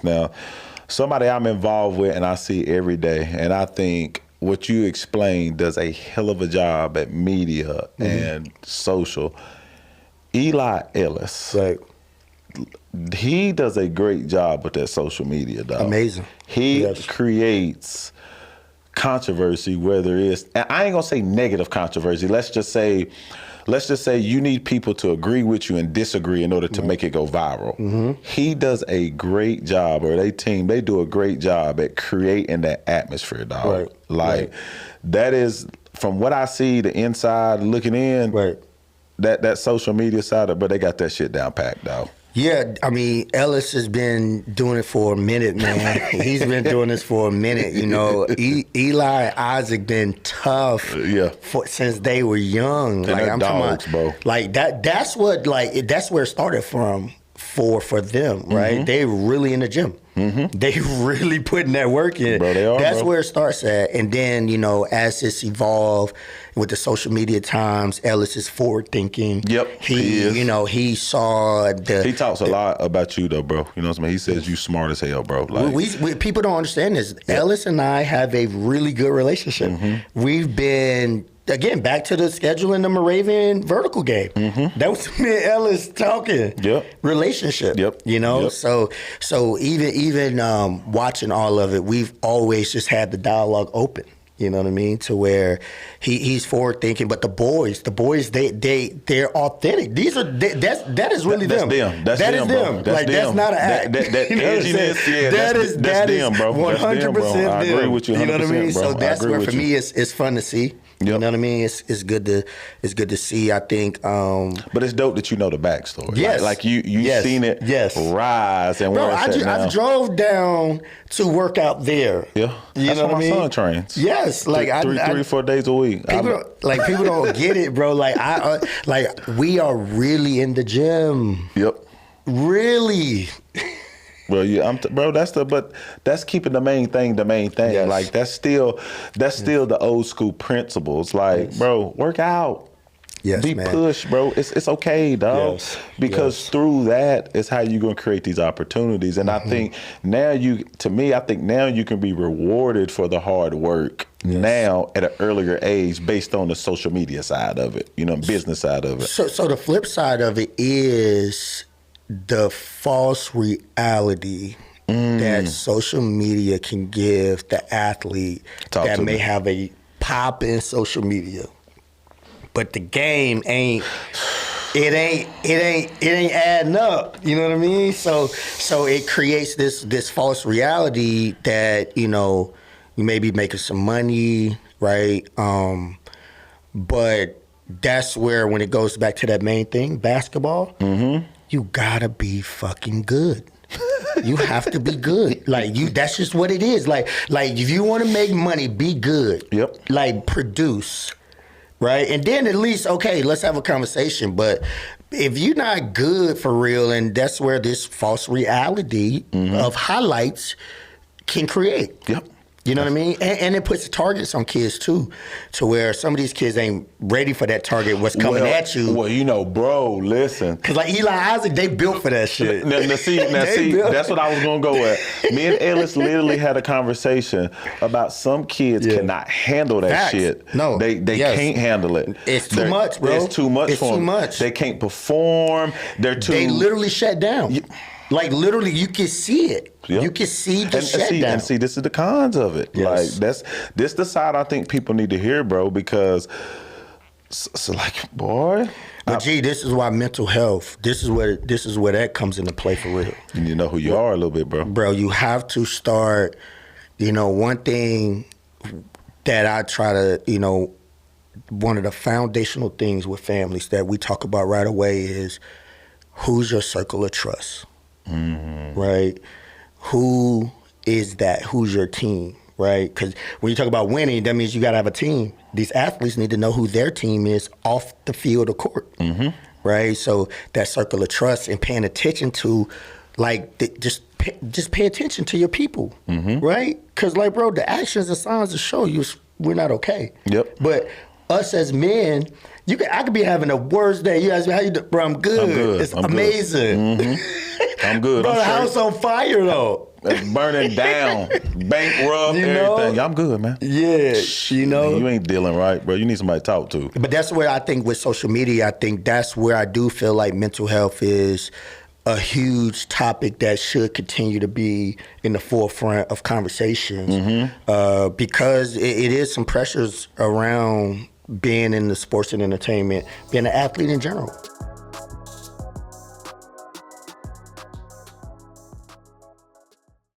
Now, somebody I'm involved with and I see every day, and I think what you explained does a hell of a job at media and social. Eli Ellis. Right. He does a great job with that social media, dog. Amazing. He creates controversy, whether it's, and I ain't gonna say negative controversy. Let's just say you need people to agree with you and disagree in order to make it go viral. He does a great job, or they do a great job at creating that atmosphere, dog. Right. That is, from what I see, the inside looking in, that social media side of, but they got that shit down packed, dog. Yeah, I mean, Ellis has been doing it for a minute, man. He's been doing this for a minute, you know. Eli and Isaac been tough since they were young. And like I'm dogs, talking about, bro. Like that's what, like, that's where it started from for them, right? They really in the gym. They really putting that work in. Bro, they are, that's bro. where it starts at. And then, you know, as it's evolved with the social media times, Ellis is forward thinking. Yep, he is. You know, he saw the... He talks a lot about you, though, bro. You know what I mean? He says you smart as hell, bro. Like, we people don't understand this. Ellis and I have a really good relationship. We've been... Again, back to the scheduling the Moravian vertical game. That was me and Ellis talking. Relationship. You know, so even watching all of it, we've always just had the dialogue open. You know what I mean? To where he's forward thinking, but the boys, they're authentic. That is really them. That's that them, is bro. them. That's like them. That's not an act. That edginess, yeah, that's them, bro. 100% them. I agree with you 100%, You know what I mean? bro. So that's where for you. me it's fun to see. You know what I mean? It's good to see. I think. But it's dope that you know the backstory. Yes, like you seen it rise and bro. where it's at now. I drove down to work out there. Yeah, that's where my son trains. Yes, like three, 4 days a week. People don't get it, bro. Like we are really in the gym. Yep. Really. Well, yeah, bro. That's keeping the main thing. Yes. Like that's still the old school principles. Like, bro, work out. Yes, be man. pushed, bro. It's okay, dog. Yes. Because through that is how you're gonna create these opportunities. And I think now you can be rewarded for the hard work now at an earlier age based on the social media side of it, you know, business side of it. So the flip side of it is the false reality that social media can give the athlete that may have a pop in social media, but the game ain't adding up. You know what I mean? So it creates this false reality that, you know, you may be making some money, right? But that's where, when it goes back to that main thing, basketball, you gotta be fucking good. You have to be good. Like that's just what it is. Like if you want to make money, be good. Yep. Like produce, right? And then at least, okay, let's have a conversation. But if you're not good for real, and that's where this false reality of highlights can create. Yep. You know what I mean? And it puts targets on kids too, to where some of these kids ain't ready for that target, what's coming at you. Well, you know, bro, listen. Because like Eli Isaac, they built for that shit. Now see, that's what I was going to go at. Me and Ellis literally had a conversation about some kids cannot handle that shit. No. They can't handle it. It's too much, bro. It's too much for them. Much. They can't perform. They literally shut down. Like literally, you can see it. Yep. You can see the shutdown. And see, this is the cons of it. Yes. Like this the side I think people need to hear, bro, because so like, boy. But this is why mental health. This is where that comes into play for real. You need to know who you are a little bit, bro. Bro, you have to start. You know, one thing that I try to, you know, one of the foundational things with families that we talk about right away is, who's your circle of trust? Right? Who is that? Who's your team? Right? Because when you talk about winning, that means you got to have a team. These athletes need to know who their team is off the field or court. Right? So that circle of trust and paying attention to, like, just pay attention to your people. Right? Because, like, bro, the actions and signs that show you we're not okay. Yep. But us as men, I could be having the worst day. You ask me how you doing, bro? I'm good. It's amazing. I'm good. Bro, I'm the house on fire though. burning down, bankrupt, You know? everything. I'm good, man. Yeah, you know. Man, you ain't dealing right, bro. You need somebody to talk to. But that's where I think with social media, I think that's where I do feel like mental health is a huge topic that should continue to be in the forefront of conversations because it is some pressures around being in the sports and entertainment, being an athlete in general.